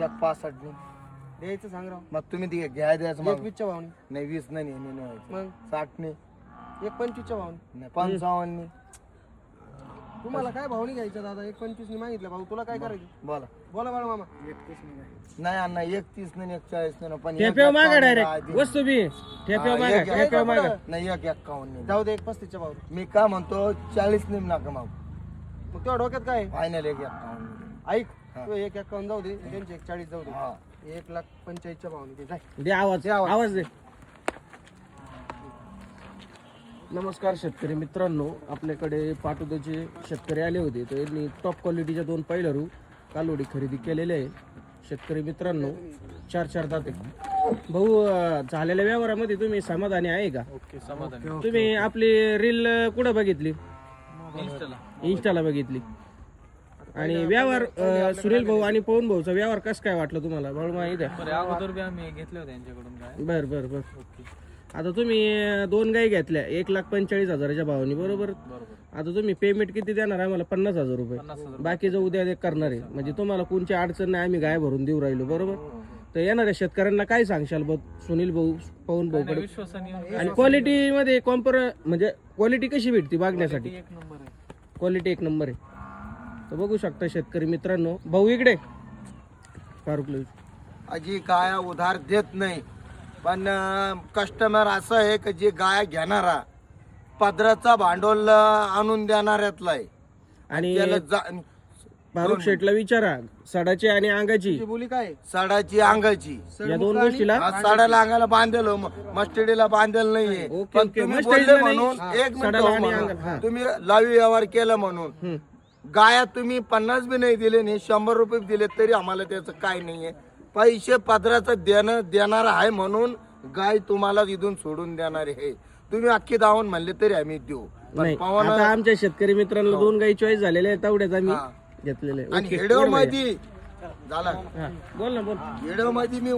एक 65 देईन. द्यायचं सांग राव. मग तुम्ही ते घ्या द्यायचं एक मग 20च्या भावनी. नाही 20 नाही व्हायचं मग 60 नाही एक 25च्या भावनी. नाही 55 नाही. तुम्हाला काय भावनी घ्यायच्या दादा? एक 25 ने मागितलं भाऊ. तुला काय करायचं? बोला बोला बाळा मामा. नाही अण्णा 31 नाही 41 नाही पण ठेप्याव एक मागा 51 डायरेक्ट देईन. वस्तू बी ठेप्याव मागा एक- ठेप्याव मागा. नाही एक 51 नाही. जाऊ दे एक 35च्या भाऊ. मी काय म्हणतो 40 नाही नका मागू मग तुझ्या डोक्यात काय आहे? फायनल एक 51 ऐक हा. तू एक 51 जाऊ दे, त्यांचे 140 जाऊ दे. हा 1,45,000च्या भावनी दे. जाय. दे आवाज दे आवाज. आवाज दे. नमस्कार शेतकरी मित्रांनो, आपल्याकडे पाटोद्याचे शेतकरी आले होते. तर यांनी टॉप क्वालिटीच्या 2 पैलरू कालोडी खरेदी केलेले आहे. शेतकरी मित्रांनो 4 दाते भाऊ, झालेल्या व्यवहारामध्ये तुम्ही समाधानी आहे का? ओके समाधान. तुम्ही आपली रील कुठं बघितली? इंस्टाला बघितली. आणि व्यवहार सुनील भाऊ आणि पवन भाऊचा व्यवहार कसं काय वाटलं तुम्हाला? भाऊ माहिती आहे? बरं अगोदर बी आम्ही घेतले होते यांच्याकडून काय. बर बर बर. ओके आता तुम्ही 2 गाई घेतल्या 1,45,000च्या भावानी, बरोबर? बरोबर. आता तुम्ही पेमेंट किती देणार? आम्हाला 50,000 रुपये. 50,000. बाकीचं उद्या ते करणार आहे. म्हणजे तुम्हाला कोणची अडचण नाही, आम्ही गाय भरून देऊ राहिलो, बरोबर? तर येणाऱ्या शेतकऱ्यांना काय सांगशाल बघ सुनील भाऊ पवन भाऊकडे? विश्वासाने आणि क्वालिटी मध्ये म्हणजे क्वालिटी कशी भेटते बघण्यासाठी? एक नंबर आहे. क्वालिटी एक नंबर आहे. तर बघू शकता शेतकरी मित्रांनो. भाऊ इकडे फारुक लई. अजी गाय उधार देत नाही, पण कस्टमर असं आहे की जे गाय घेणारा पदराचा भांडवल आणून देणाऱ्यातला आहे. आणि त्याला फारुक शेटला विचारा, सडाची आणि अंगाची तुझी बोली काय आहे? सडाची अंगाची या 2 गोष्टीला आज साड्याला अंगाला बांधेल मस्टडीला बांधेल नाहीये. ओके, पण ओके. तुम्ही मस्टडीला बोलले नाही. म्हणून हा. एक मिनिट साड्याला हो आणि म्हणून. अंगाला, हा. तुम्ही लावी व्यवहार केला म्हणून हम्म. गाया तुम्ही 50 बी नाही दिले नाही 100 रुपये दिले तरी आम्हाला त्याचं काय नाहीये. पैसे पदराचं देणार आहे म्हणून गाय तुम्हाला इथून सोडून देणार आहे. तुम्ही अख्खी दावून म्हणले तरी आम्ही देऊ. पण नाही, पवन आता आमच्या शेतकरी मित्रांना 2 गाई चॉईस झालेल्या आहेत, तेवढ्याच आम्ही हा. घेतलेले. आणि ओके. व्हिडिओ मध्ये झाला हा, बोल ना बोल. व्हिडिओ मध्ये मी